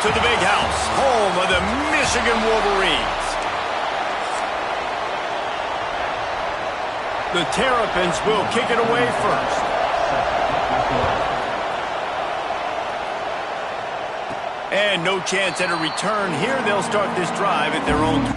to the big house, home of the Michigan Wolverines. The Terrapins will kick it away first. And no chance at a return here. They'll start this drive at their own.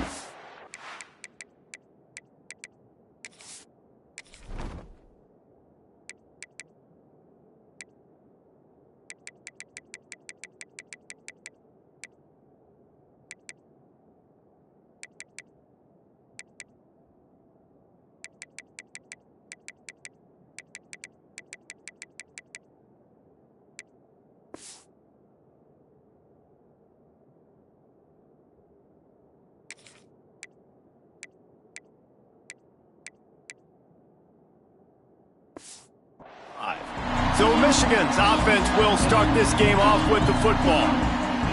So Michigan's offense will start this game off with the football.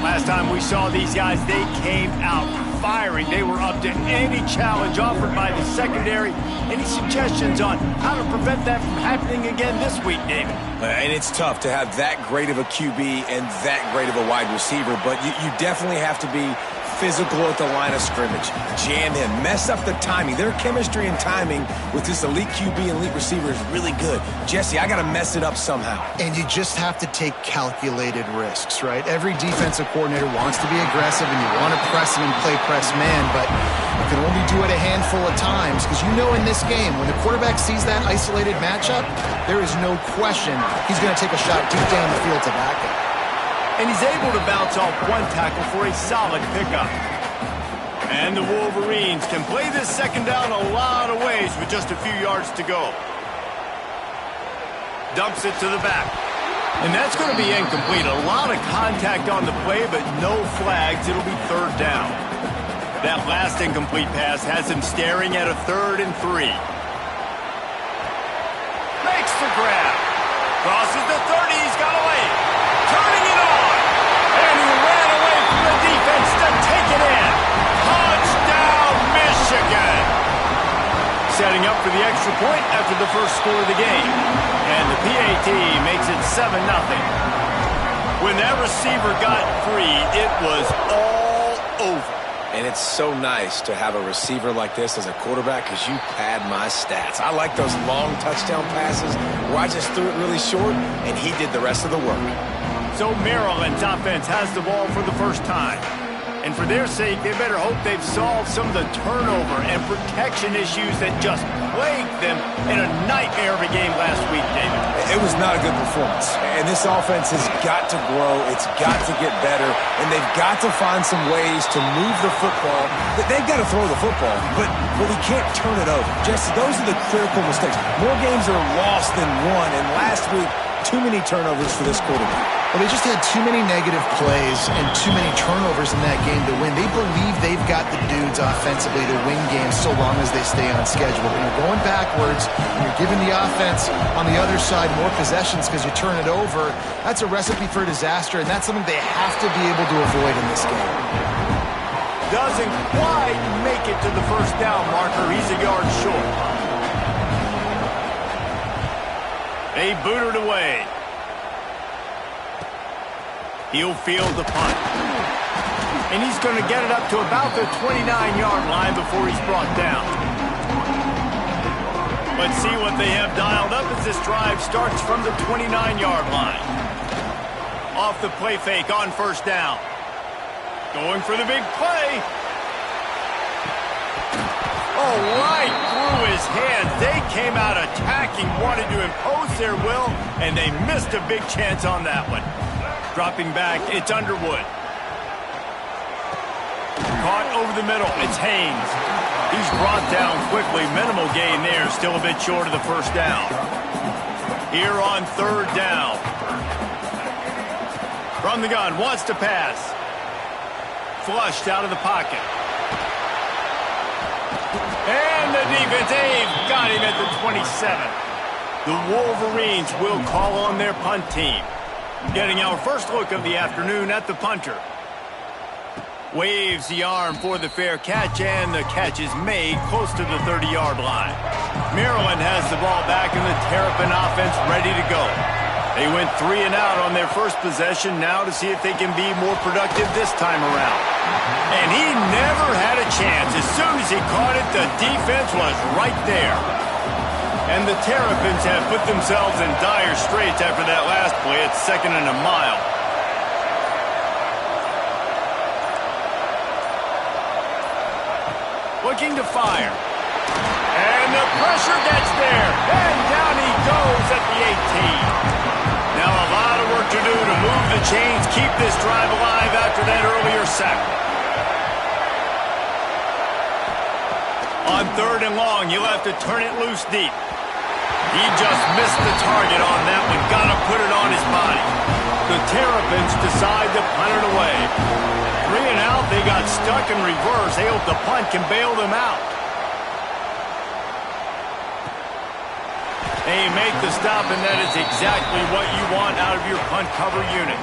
Last time we saw these guys, they came out firing. They were up to any challenge offered by the secondary. Any suggestions on how to prevent that from happening again this week, David? And it's tough to have that great of a QB and that great of a wide receiver, but you definitely have to be physical at the line of scrimmage. Jam him. Mess up the timing. Their chemistry and timing with this elite QB and elite receiver is really good. Jesse, I got to mess it up somehow. And you just have to take calculated risks, right? Every defensive coordinator wants to be aggressive, and you want to press him and play press man, but you can only do it a handful of times because you know in this game, when the quarterback sees that isolated matchup, there is no question he's going to take a shot deep down the field to back it. And he's able to bounce off one tackle for a solid pickup. And the Wolverines can play this second down a lot of ways with just a few yards to go. Dumps it to the back. And that's going to be incomplete. A lot of contact on the play, but no flags. It'll be third down. That last incomplete pass has him staring at a 3rd and 3. Makes the grab. Crosses the 30. He's got away. Turning it on. And he ran away from the defense to take it in. Touchdown, Michigan. Setting up for the extra point after the first score of the game. And the PAT makes it 7-0. When that receiver got free, it was all over. And it's so nice to have a receiver like this as a quarterback because you pad my stats. I like those long touchdown passes where I just threw it really short and he did the rest of the work. So Maryland's offense has the ball for the first time. And for their sake, they better hope they've solved some of the turnover and protection issues that just plagued them in a nightmare of a game last week, David. It was not a good performance. And this offense has got to grow. It's got to get better. And they've got to find some ways to move the football. They've got to throw the football, but we can't turn it over. Just those are the critical mistakes. More games are lost than won. And last week, too many turnovers for this quarterback. Well, they just had too many negative plays and too many turnovers in that game to win. They believe they've got the dudes offensively to win games so long as they stay on schedule. When you're going backwards, and you're giving the offense on the other side more possessions because you turn it over, that's a recipe for disaster, and that's something they have to be able to avoid in this game. Doesn't quite make it to the first down marker. He's a yard short. They boot it away. He'll field the punt. And he's going to get it up to about the 29-yard line before he's brought down. Let's see what they have dialed up as this drive starts from the 29-yard line. Off the play fake on first down. Going for the big play. Oh, right through his hands. They came out attacking, wanted to impose their will, and they missed a big chance on that one. Dropping back, it's Underwood. Caught over the middle, it's Haynes. He's brought down quickly. Minimal gain there, still a bit short of the first down. Here on third down. From the gun, wants to pass. Flushed out of the pocket. And the defense, they've got him at the 27. The Wolverines will call on their punt team. Getting our first look of the afternoon at the punter. Waves the arm for the fair catch, and the catch is made close to the 30-yard line. Maryland has the ball back, and the Terrapin offense ready to go. They went 3 and out on their first possession, now to see if they can be more productive this time around. And he never had a chance. As soon as he caught it, the defense was right there. And the Terrapins have put themselves in dire straits after that last play. It's 2nd and a mile. Looking to fire. And the pressure gets there. And down he goes at the 18. Now a lot of work to do to move the chains, keep this drive alive after that earlier sack. On 3rd and long, you'll have to turn it loose deep. He just missed the target on that one. Got to put it on his body. The Terrapins decide to punt it away. 3 and out, they got stuck in reverse. They hope the punt can bail them out. They make the stop, and that is exactly what you want out of your punt cover unit.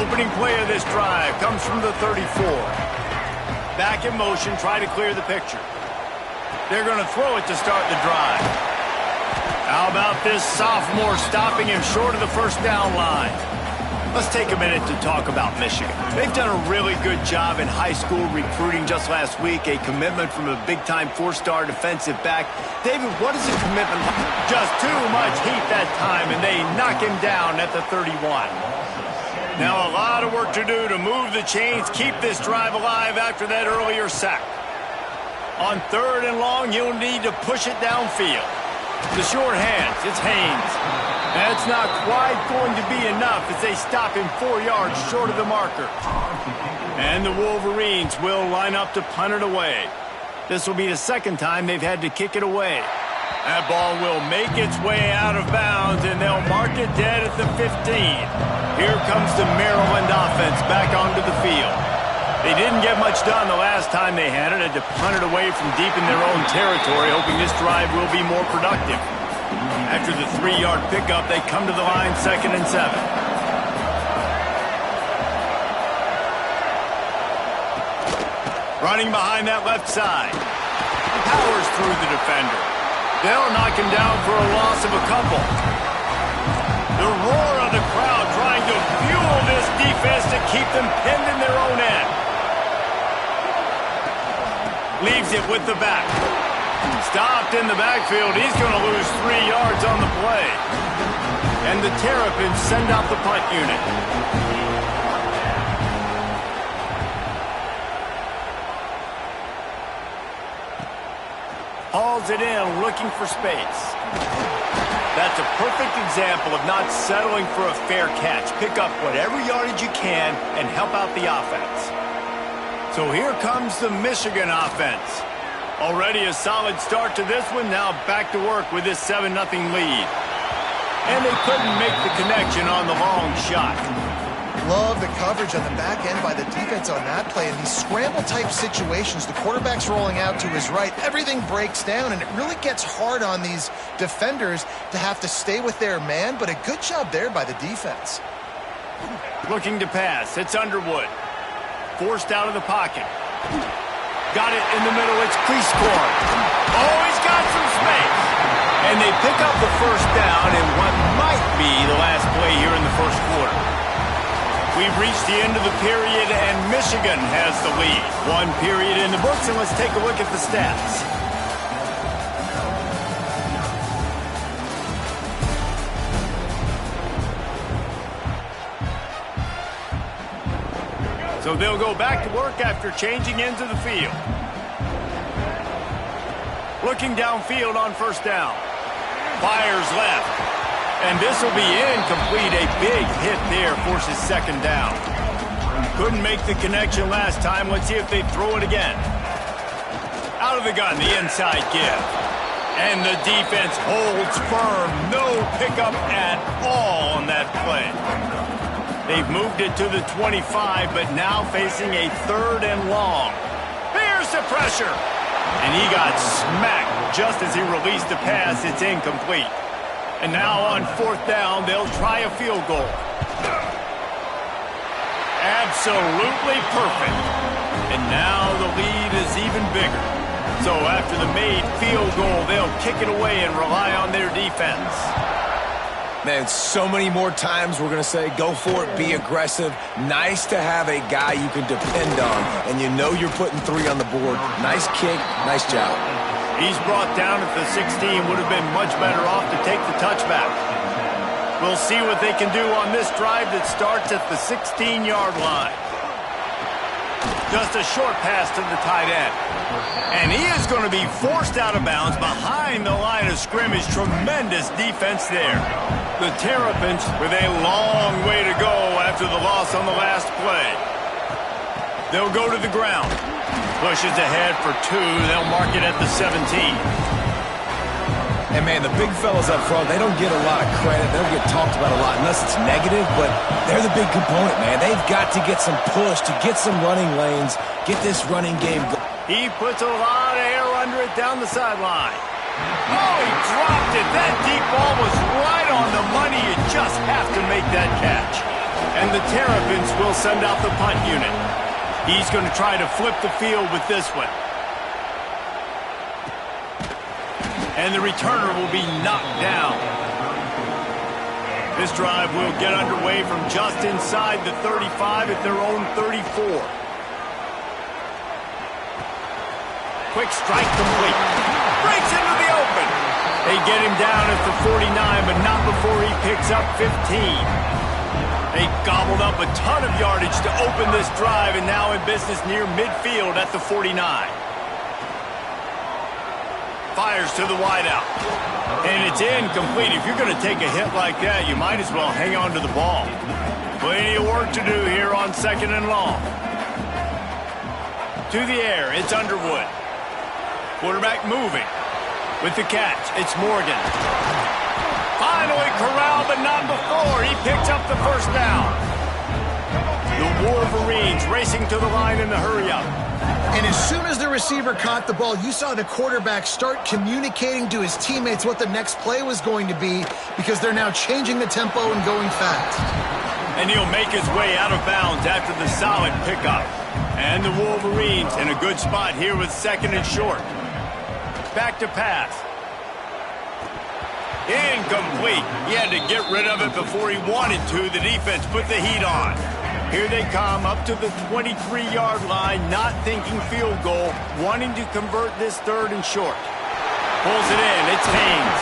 Opening play of this drive comes from the 34. Back in motion, try to clear the picture. They're going to throw it to start the drive. How about this sophomore stopping him short of the first down line? Let's take a minute to talk about Michigan. They've done a really good job in high school recruiting. Just last week, a commitment from a big-time 4-star defensive back. David, what is a commitment like? Just too much heat that time, and they knock him down at the 31. Now a lot of work to do to move the chains, keep this drive alive after that earlier sack. On 3rd and long, you'll need to push it downfield. The short hands, it's Haynes. That's not quite going to be enough as they stop him 4 yards short of the marker. And the Wolverines will line up to punt it away. This will be the 2nd time they've had to kick it away. That ball will make its way out of bounds, and they'll mark it dead at the 15. Here comes the Maryland offense back onto the field. They didn't get much done the last time they had it to punt it away from deep in their own territory, hoping this drive will be more productive. After the 3-yard pickup, they come to the line 2nd and 7. Running behind that left side. Powers through the defender. They'll knock him down for a loss of a couple. The roar of the crowd trying to fuel this defense to keep them pinned in their own end. Leaves it with the back. Stopped in the backfield. He's going to lose 3 yards on the play. And the Terrapins send out the punt unit. Hauls it in, looking for space. That's a perfect example of not settling for a fair catch. Pick up whatever yardage you can and help out the offense. So here comes the Michigan offense. Already a solid start to this one. Now back to work with this 7-0 lead. And they couldn't make the connection on the long shot. Love the coverage on the back end by the defense on that play. In these scramble-type situations, the quarterback's rolling out to his right. Everything breaks down, and it really gets hard on these defenders to have to stay with their man, but a good job there by the defense. Looking to pass. It's Underwood. Forced out of the pocket. Got it in the middle. It's Cleescore. Oh, he's got some space. And they pick up the first down in what might be the last play here in the first quarter. We've reached the end of the period, and Michigan has the lead. 1 period in the books, and let's take a look at the stats. So they'll go back to work after changing into the field. Looking downfield on first down. Fires left. And this will be incomplete. A big hit there forces 2nd down. Couldn't make the connection last time. Let's see if they throw it again. Out of the gun, the inside give. And the defense holds firm. No pickup at all on that play. They've moved it to the 25, but now facing a 3rd and long. Here's the pressure. And he got smacked just as he released the pass. It's incomplete. And now on 4th down, they'll try a field goal. Absolutely perfect. And now the lead is even bigger. So after the made field goal, they'll kick it away and rely on their defense. Man, so many more times we're going to say, go for it, be aggressive. Nice to have a guy you can depend on, and you know you're putting 3 on the board. Nice kick, nice job. He's brought down at the 16. Would have been much better off to take the touchback. We'll see what they can do on this drive that starts at the 16-yard line. Just a short pass to the tight end. And he is going to be forced out of bounds behind the line of scrimmage. Tremendous defense there. The Terrapins with a long way to go after the loss on the last play. They'll go to the ground. Pushes ahead for 2. They'll mark it at the 17. And, man, the big fellas up front, they don't get a lot of credit. They don't get talked about a lot unless it's negative, but they're the big component, man. They've got to get some push, to get some running lanes, get this running game going. He puts a lot of air under it down the sideline. Oh, he dropped it. That deep ball was right on the money. You just have to make that catch. And the Terrapins will send out the punt unit. He's going to try to flip the field with this one. And the returner will be knocked down. This drive will get underway from just inside the 35 at their own 34. Quick strike complete. Breaks into the open. They get him down at the 49, but not before he picks up 15. They gobbled up a ton of yardage to open this drive, and now in business near midfield at the 49. Fires to the wideout. And it's incomplete. If you're going to take a hit like that, you might as well hang on to the ball. Plenty of work to do here on 2nd and long. To the air, it's Underwood. Quarterback moving. With the catch, it's Morgan. Finally corralled, but not before. He picks up the first down. The Wolverines racing to the line in the hurry-up. And as soon as the receiver caught the ball, you saw the quarterback start communicating to his teammates what the next play was going to be, because they're now changing the tempo and going fast. And he'll make his way out of bounds after the solid pickup. And the Wolverines in a good spot here with 2nd and short. Back to pass. Incomplete. He had to get rid of it before he wanted to. The defense put the heat on. Here they come up to the 23-yard line, not thinking field goal, wanting to convert this 3rd and short. Pulls it in. It's Haynes.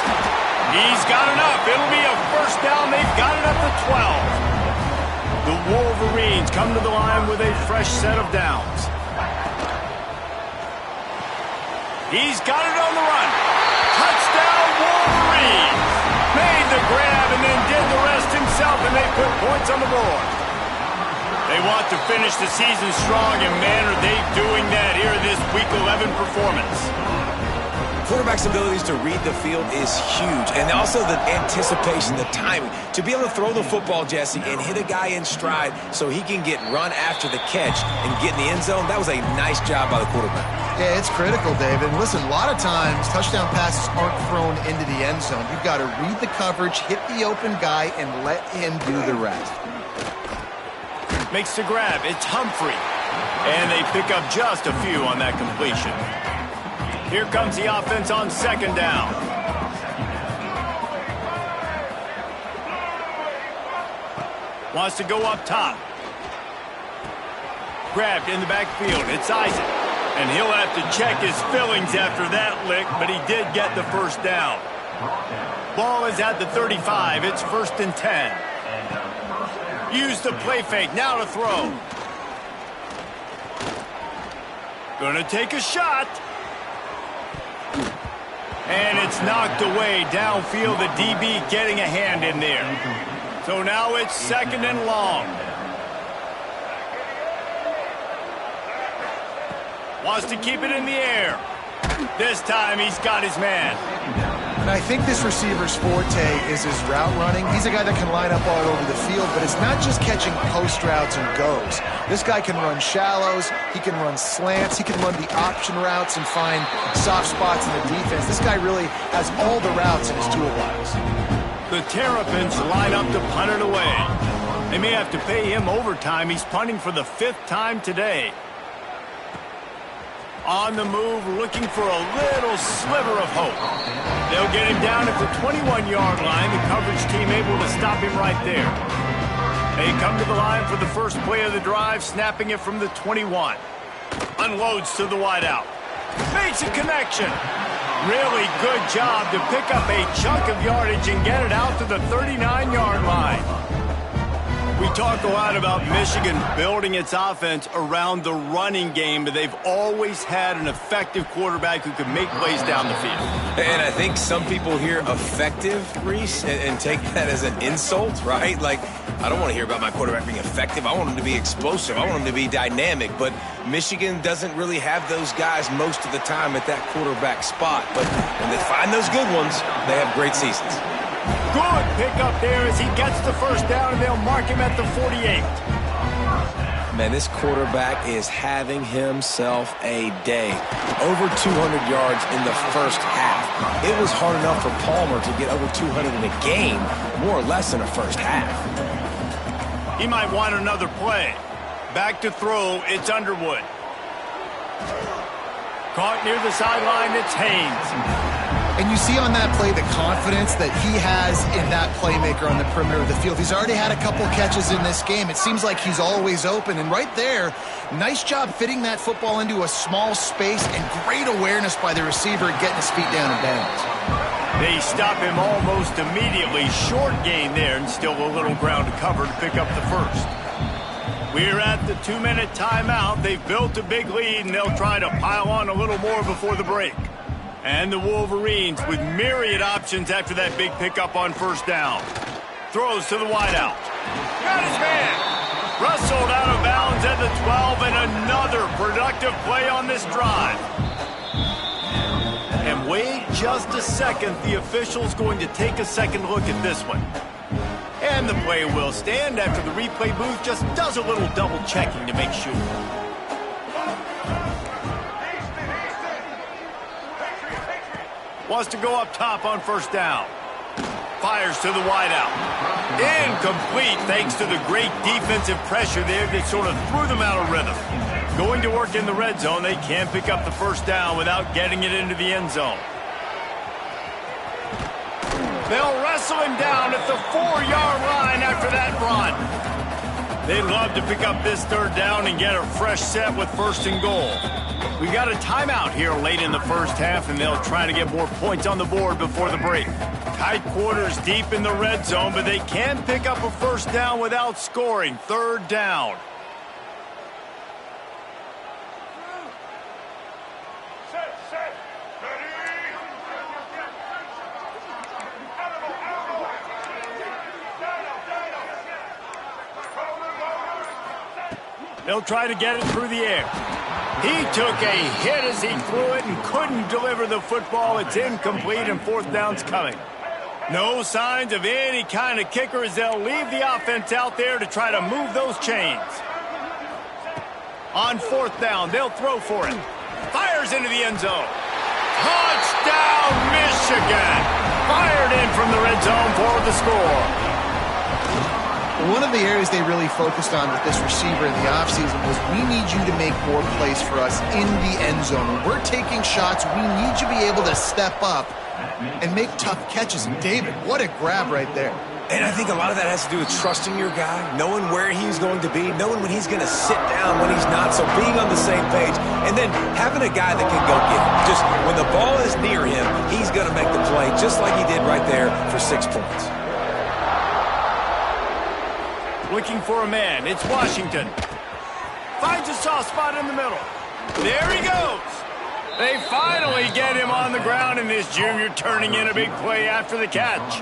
He's got enough. It'll be a first down. They've got it up to 12. The Wolverines come to the line with a fresh set of downs. He's got it on the run. Touchdown, Wolverines. Made the grab and then did the rest himself, and they put points on the board. They want to finish the season strong, and man, are they doing that here in this Week 11 performance. Quarterback's abilities to read the field is huge, and also the anticipation, the timing. To be able to throw the football, Jesse, and hit a guy in stride so he can get run after the catch and get in the end zone, that was a nice job by the quarterback. Yeah, it's critical, David. And listen, a lot of times touchdown passes aren't thrown into the end zone. You've got to read the coverage, hit the open guy, and let him do the rest. Makes the grab. It's Humphrey. And they pick up just a few on that completion. Here comes the offense on 2nd down. Wants to go up top. Grabbed in the backfield. It's Isaac. And he'll have to check his fillings after that lick, but he did get the first down. Ball is at the 35. It's 1st and 10. Use the play fake. Now to throw. Gonna take a shot. And it's knocked away downfield. The DB getting a hand in there. So now it's 2nd and long. Wants to keep it in the air. This time he's got his man. And I think this receiver's forte is his route running. He's a guy that can line up all over the field, but it's not just catching post routes and goes. This guy can run shallows, he can run slants, he can run the option routes and find soft spots in the defense. This guy really has all the routes in his toolbox. The Terrapins line up to punt it away. They may have to pay him overtime. He's punting for the 5th time today. On the move, looking for a little sliver of hope. They'll get him down at the 21-yard line. The coverage team able to stop him right there. They come to the line for the first play of the drive, snapping it from the 21. Unloads to the wideout. Makes a connection. Really good job to pick up a chunk of yardage and get it out to the 39-yard line. We talk a lot about Michigan building its offense around the running game, but they've always had an effective quarterback who can make plays down the field. And I think some people hear effective, Reese, and take that as an insult, right? Like, I don't want to hear about my quarterback being effective. I want him to be explosive. I want him to be dynamic. But Michigan doesn't really have those guys most of the time at that quarterback spot. But when they find those good ones, they have great seasons. Good pickup there as he gets the first down, and they'll mark him at the 48. Man, this quarterback is having himself a day. Over 200 yards in the first half. It was hard enough for Palmer to get over 200 in a game, more or less in the first half. He might want another play. Back to throw, it's Underwood. Caught near the sideline, it's Haynes. And you see on that play the confidence that he has in that playmaker on the perimeter of the field. He's already had a couple catches in this game. It seems like he's always open. And right there, nice job fitting that football into a small space and great awareness by the receiver getting his feet down in bounds. They stop him almost immediately. Short gain there and still a little ground to cover to pick up the first. We're at the 2-minute timeout. They've built a big lead, and they'll try to pile on a little more before the break. And the Wolverines with myriad options after that big pickup on first down. Throws to the wideout. Got his man. Rustled out of bounds at the 12, and another productive play on this drive. And wait just a second. The official's going to take a second look at this one. And the play will stand after the replay booth just does a little double checking to make sure. Wants to go up top on first down. Fires to the wideout. Incomplete thanks to the great defensive pressure there that sort of threw them out of rhythm. Going to work in the red zone. They can't pick up the first down without getting it into the end zone. They'll wrestle him down at the 4-yard line after that run. They'd love to pick up this third down and get a fresh set with first and goal. We got a timeout here late in the first half, and they'll try to get more points on the board before the break. Tight quarters deep in the red zone, but they can pick up a first down without scoring. Third down. They'll try to get it through the air. He took a hit as he threw it and couldn't deliver the football. It's incomplete, and fourth down's coming. No signs of any kind of kicker as they'll leave the offense out there to try to move those chains. On fourth down, they'll throw for it. Fires into the end zone. Touchdown, Michigan! Fired in from the red zone for the score. One of the areas they really focused on with this receiver in the offseason was we need you to make more plays for us in the end zone. When we're taking shots, we need you to be able to step up and make tough catches. And David, what a grab right there. And I think a lot of that has to do with trusting your guy, knowing where he's going to be, knowing when he's going to sit down, when he's not, so being on the same page, and then having a guy that can go get it. Just when the ball is near him, he's going to make the play, just like he did right there for 6 points. Looking for a man. It's Washington. Finds a soft spot in the middle. There he goes. They finally get him on the ground, and this junior turning in a big play after the catch.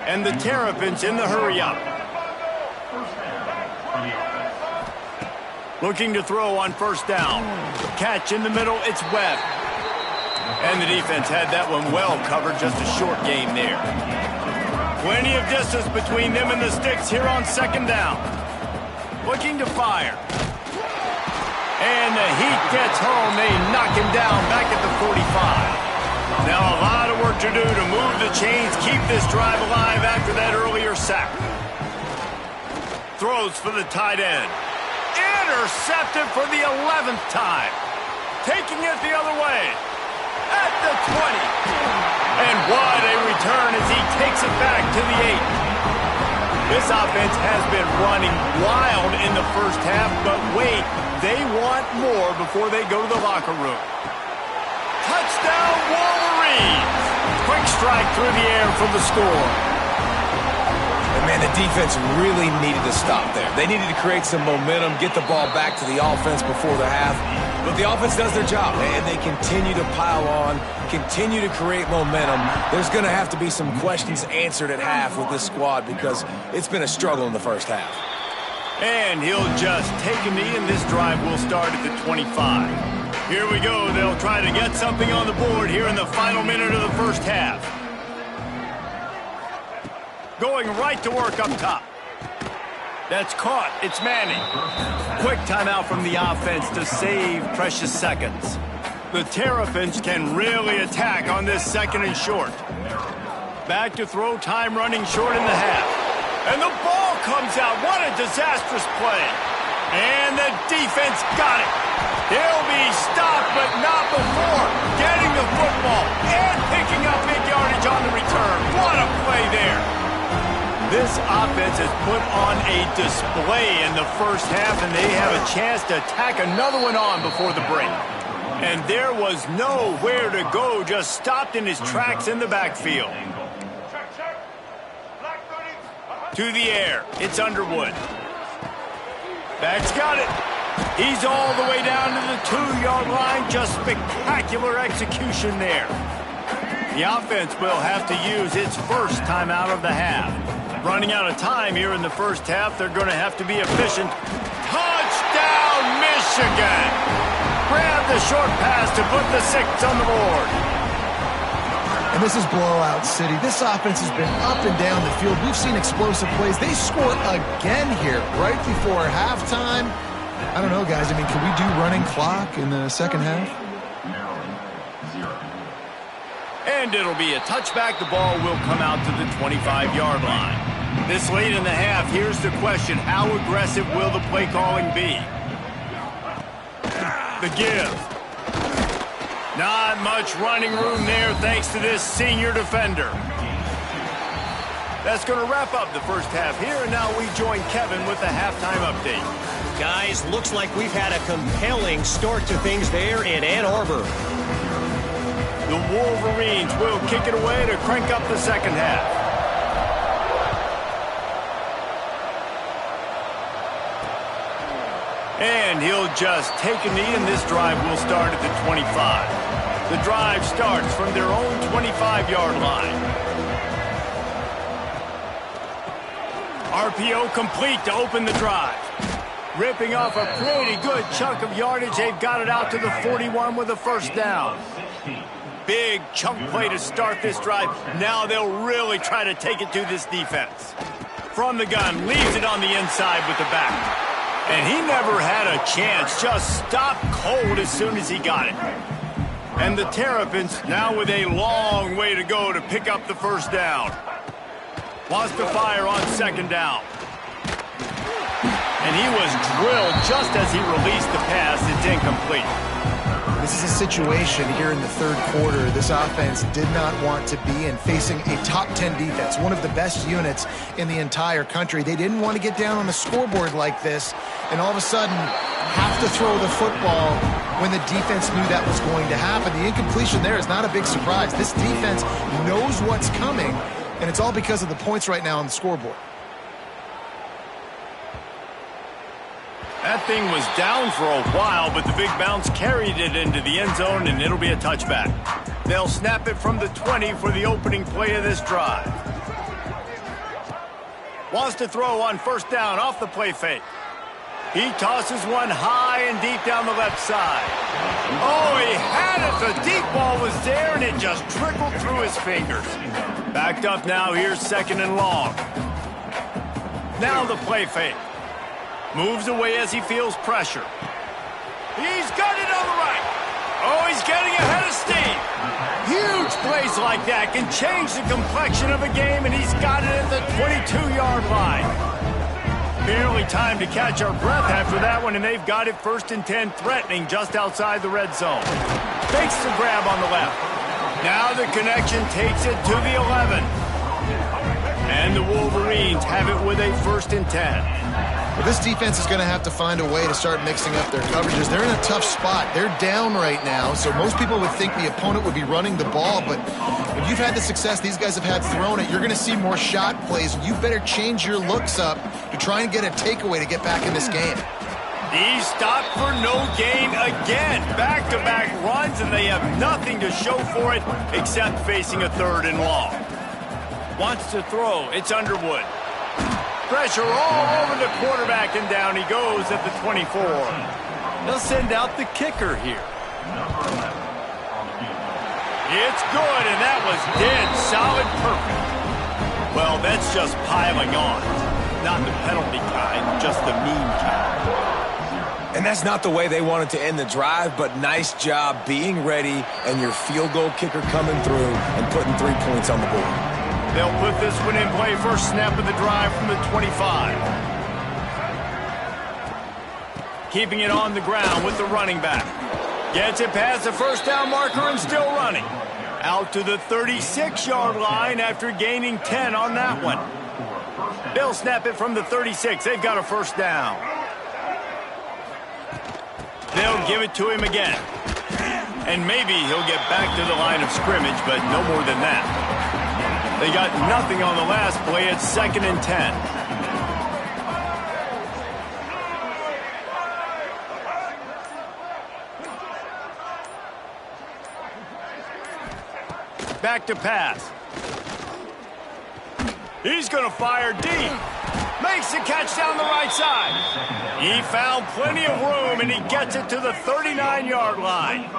And the Terrapins in the hurry-up. Looking to throw on first down. Catch in the middle, it's Webb. And the defense had that one well covered, just a short game there. Plenty of distance between them and the sticks here on second down. Looking to fire. And the heat gets home. They knock him down back at the 45. Now a lot of work to do to move the chains, keep this drive alive after that earlier sack. Throws for the tight end. Intercepted for the 11th time. Taking it the other way. At the 20. And what a return as he takes it back to the 8. This offense has been running wild in the first half, but wait, they want more before they go to the locker room. Touchdown, Wolverines! Quick strike through the air for the score. And man, the defense really needed to stop there. They needed to create some momentum, get the ball back to the offense before the half. But the offense does their job, and they continue to pile on, continue to create momentum. There's going to have to be some questions answered at half with this squad because it's been a struggle in the first half. And he'll just take a knee, and this drive will start at the 25. Here we go. They'll try to get something on the board here in the final minute of the first half. Going right to work up top. That's caught. It's Manning. Quick timeout from the offense to save precious seconds. The Terrapins can really attack on this second and short. Back to throw, time running short in the half. And the ball comes out. What a disastrous play. And the defense got it. They'll be stopped, but not before getting the football and picking up big yardage on the return. What a play there. This offense has put on a display in the first half, and they have a chance to tack another one on before the break. And there was nowhere to go, just stopped in his tracks in the backfield. To the air, it's Underwood. Back's got it. He's all the way down to the 2-yard line, just spectacular execution there. The offense will have to use its first timeout of the half. Running out of time here in the first half, they're going to have to be efficient. Touchdown, Michigan! Grab the short pass to put the 6 on the board. And this is blowout city. This offense has been up and down the field. We've seen explosive plays. They score again here right before halftime. I don't know, guys. I mean, can we do running clock in the second half? And it'll be a touchback. The ball will come out to the 25-yard line. This late in the half, here's the question. How aggressive will the play calling be? The give. Not much running room there thanks to this senior defender. That's going to wrap up the first half here, and now we join Kevin with the halftime update. Guys, looks like we've had a compelling start to things there in Ann Arbor. The Wolverines will kick it away to crank up the second half. And he'll just take a knee, and this drive will start at the 25. The drive starts from their own 25-yard line. RPO complete to open the drive. Ripping off a pretty good chunk of yardage. They've got it out to the 41 with a first down. Big chunk play to start this drive. Now they'll really try to take it to this defense. From the gun, leaves it on the inside with the back. And he never had a chance, just stopped cold as soon as he got it. And the Terrapins now with a long way to go to pick up the first down. Wants to fire on second down. And he was drilled just as he released the pass. It's incomplete. This is a situation here in the third quarter this offense did not want to be in, facing a top 10 defense, one of the best units in the entire country. They didn't want to get down on the scoreboard like this and all of a sudden have to throw the football when the defense knew that was going to happen. The incompletion there is not a big surprise. This defense knows what's coming, and it's all because of the points right now on the scoreboard. That thing was down for a while, but the big bounce carried it into the end zone, and it'll be a touchback. They'll snap it from the 20 for the opening play of this drive. Wants to throw on first down off the play fake. He tosses one high and deep down the left side. Oh, he had it. The deep ball was there, and it just trickled through his fingers. Backed up now. Here's second and long. Now the play fake. Moves away as he feels pressure. He's got it on the right. Oh, he's getting ahead of steam. Huge plays like that can change the complexion of a game, and he's got it at the 22-yard line. Barely time to catch our breath after that one, and they've got it first and 10, threatening just outside the red zone. Fakes the grab on the left. Now the connection takes it to the 11. And the Wolverines have it with a 1st and 10. Well, this defense is going to have to find a way to start mixing up their coverages. They're in a tough spot. They're down right now, so most people would think the opponent would be running the ball, but if you've had the success these guys have had throwing it, you're going to see more shot plays. You better change your looks up to try and get a takeaway to get back in this game. He's stopped for no gain again. Back-to-back runs, and they have nothing to show for it except facing a 3rd and long. Wants to throw. It's Underwood. Pressure all over the quarterback, and down he goes at the 24. They'll send out the kicker here. It's good, and that was dead solid perfect. Well, that's just piling on. Not the penalty kind, just the mean kind. And that's not the way they wanted to end the drive, but nice job being ready and your field goal kicker coming through and putting 3 points on the board. They'll put this one in play, first snap of the drive from the 25. Keeping it on the ground with the running back. Gets it past the 1st down marker and still running. Out to the 36-yard line after gaining 10 on that one. They'll snap it from the 36. They've got a 1st down. They'll give it to him again. And maybe he'll get back to the line of scrimmage, but no more than that. They got nothing on the last play. It's 2nd and 10. Back to pass. He's going to fire deep. Makes the catch down the right side. He found plenty of room, and he gets it to the 39-yard line.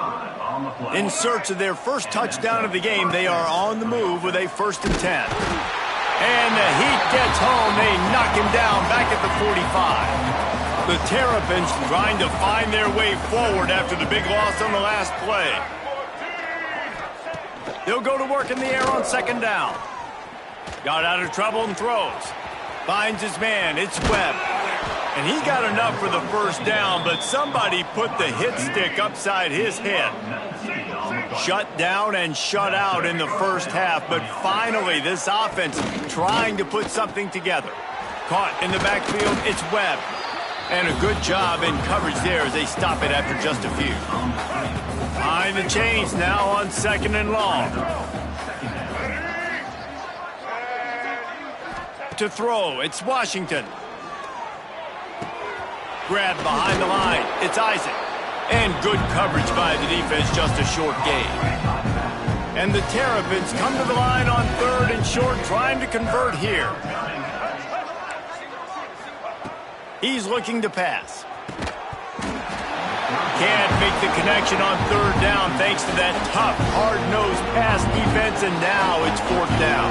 In search of their first touchdown of the game, they are on the move with a 1st and 10. And the heat gets home. They knock him down back at the 45. The Terrapins trying to find their way forward after the big loss on the last play. They'll go to work in the air on 2nd down. Got out of trouble and throws. Finds his man. It's Webb. And he got enough for the 1st down, but somebody put the hit stick upside his head. Shut down and shut out in the 1st half, but finally this offense trying to put something together. Caught in the backfield, it's Webb. And a good job in coverage there as they stop it after just a few. Behind the chains now on 2nd and long. To throw, it's Washington. Grab behind the line, it's Isaac. And good coverage by the defense, just a short gain. And the Terrapins come to the line on 3rd and short, trying to convert here. He's looking to pass. Can't make the connection on 3rd down thanks to that tough, hard-nosed pass defense, and now it's 4th down.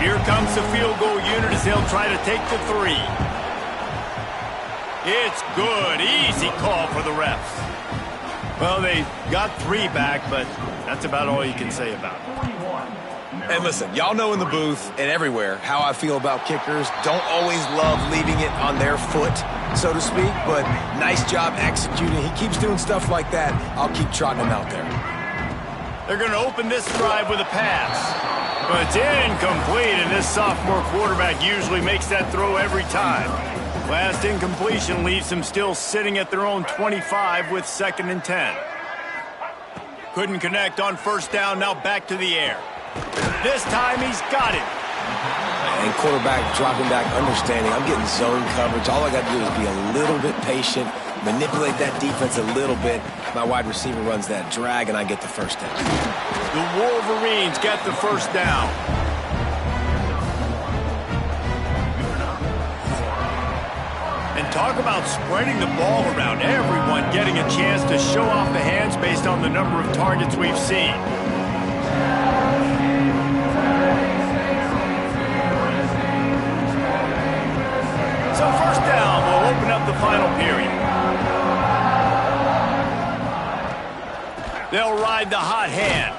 Here comes the field goal unit as they'll try to take the 3. It's good. Easy call for the refs. Well, they got 3 back, but that's about all you can say about it. And listen, y'all know in the booth and everywhere how I feel about kickers. Don't always love leaving it on their foot, so to speak, but nice job executing. He keeps doing stuff like that. I'll keep trotting him out there. They're going to open this drive with a pass. But it's incomplete, and this sophomore quarterback usually makes that throw every time. Last incompletion leaves them still sitting at their own 25 with 2nd and 10. Couldn't connect on 1st down, now back to the air. This time he's got it. And quarterback dropping back, understanding I'm getting zone coverage. All I got to do is be a little bit patient, manipulate that defense a little bit. My wide receiver runs that drag, and I get the 1st down. The Wolverines get the 1st down. And talk about spreading the ball around. Everyone getting a chance to show off the hands based on the number of targets we've seen. So 1st down will open up the final period. They'll ride the hot hand.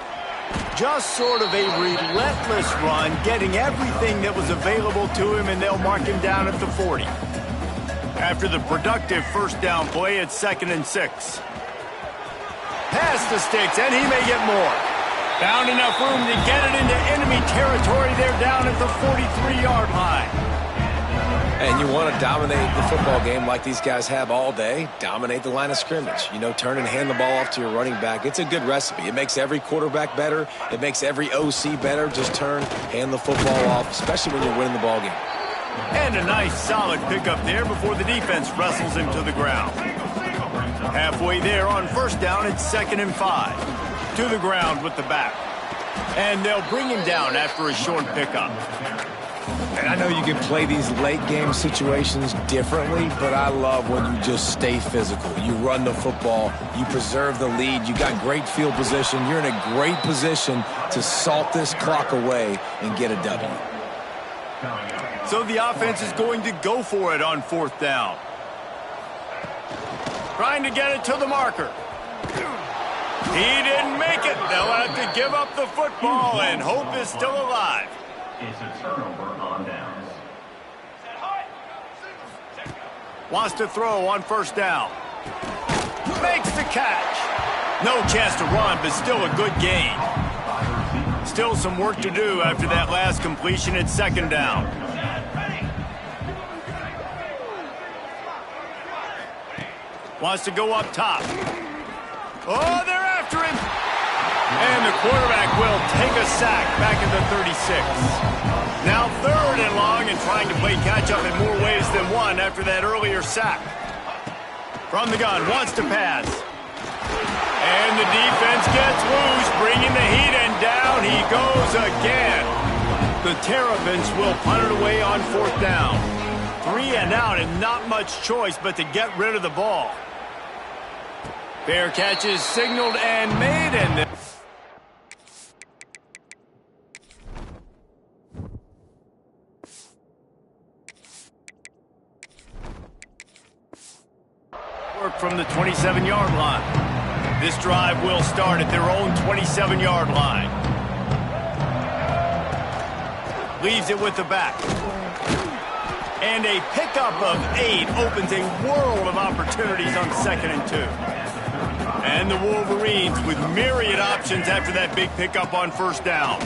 Just sort of a relentless run, getting everything that was available to him, and they'll mark him down at the 40. After the productive 1st down play, it's 2nd and 6. Pass the sticks, and he may get more. Found enough room to get it into enemy territory. They're down at the 43-yard line. And you want to dominate the football game like these guys have all day. Dominate the line of scrimmage. You know, turn and hand the ball off to your running back. It's a good recipe. It makes every quarterback better. It makes every OC better. Just turn, hand the football off, especially when you're winning the ball game. And a nice solid pickup there before the defense wrestles him to the ground. Halfway there on first down, it's 2nd and 5. To the ground with the back. And they'll bring him down after a short pickup. And I know you can play these late game situations differently, but I love when you just stay physical. You run the football, you preserve the lead, you got great field position, you're in a great position to salt this clock away and get a W. So the offense is going to go for it on 4th down. Trying to get it to the marker. He didn't make it. They'll have to give up the football, and hope is still alive. It's a turnover on downs. Wants to throw on first down. Makes the catch. No chance to run, but still a good gain. Still some work to do after that last completion at 2nd down. Wants to go up top. Oh, they're after him. And the quarterback will take a sack back at the 36. Now 3rd and long and trying to play catch-up in more ways than one after that earlier sack. From the gun, wants to pass. And the defense gets loose, bringing the heat, and down he goes again. The Terrapins will punt it away on 4th down. 3 and out and not much choice but to get rid of the ball. Fair catch is signaled and made, and work from the 27-yard line. This drive will start at their own 27-yard line. Leaves it with the back. And a pickup of 8 opens a world of opportunities on 2nd and 2. And the Wolverines with myriad options after that big pickup on first down.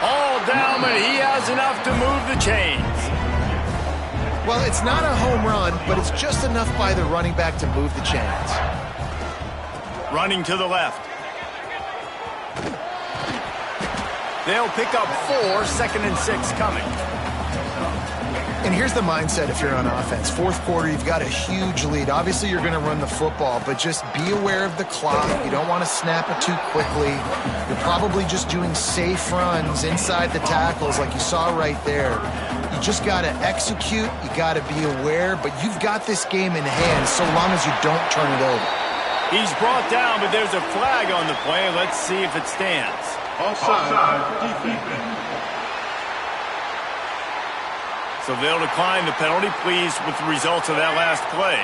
All down, but he has enough to move the chains. Well, it's not a home run, but it's just enough by the running back to move the chains. Running to the left. They'll pick up 4, 2nd and 6 coming. And here's the mindset if you're on offense. 4th quarter, you've got a huge lead. Obviously, you're going to run the football, but just be aware of the clock. You don't want to snap it too quickly. You're probably just doing safe runs inside the tackles like you saw right there. You just got to execute. You got to be aware, but you've got this game in hand so long as you don't turn it over. He's brought down, but there's a flag on the play. Let's see if it stands. Offside. Defense. So they'll decline the penalty, pleased with the results of that last play.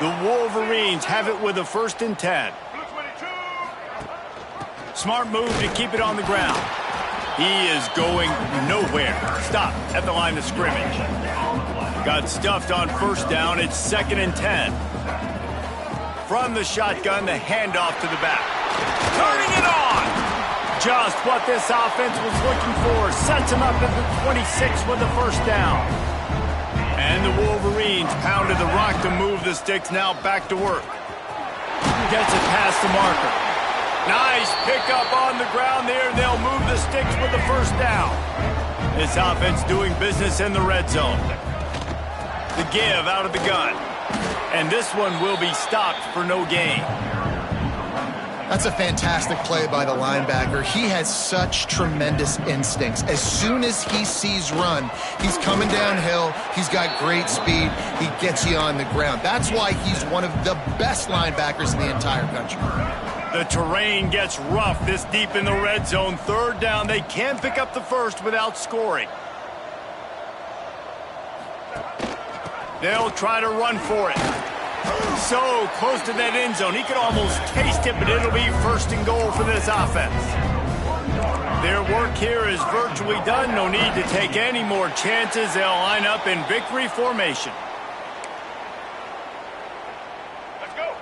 The Wolverines have it with a 1st and 10. Smart move to keep it on the ground. He is going nowhere. Stop at the line of scrimmage. Got stuffed on first down. It's 2nd and 10. From the shotgun, the handoff to the back. Turning it on. Just what this offense was looking for. Sets him up at the 26 with the first down. And the Wolverines pounded the rock to move the sticks. Now back to work. Gets it past the marker. Nice pickup on the ground there. They'll move the sticks with the first down. This offense doing business in the red zone. The give out of the gun. And this one will be stopped for no gain. That's a fantastic play by the linebacker. He has such tremendous instincts. As soon as he sees run, he's coming downhill. He's got great speed. He gets you on the ground. That's why he's one of the best linebackers in the entire country. The terrain gets rough this deep in the red zone. 3rd down. They can't pick up the first without scoring. They'll try to run for it. So close to that end zone. He could almost taste it, but it'll be 1st and goal for this offense. Their work here is virtually done. No need to take any more chances. They'll line up in victory formation.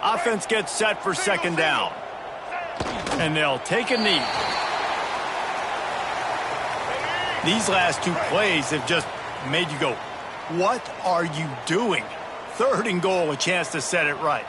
Offense gets set for 2nd down. And they'll take a knee. These last two plays have just made you go, what are you doing? 3rd and goal, a chance to set it right.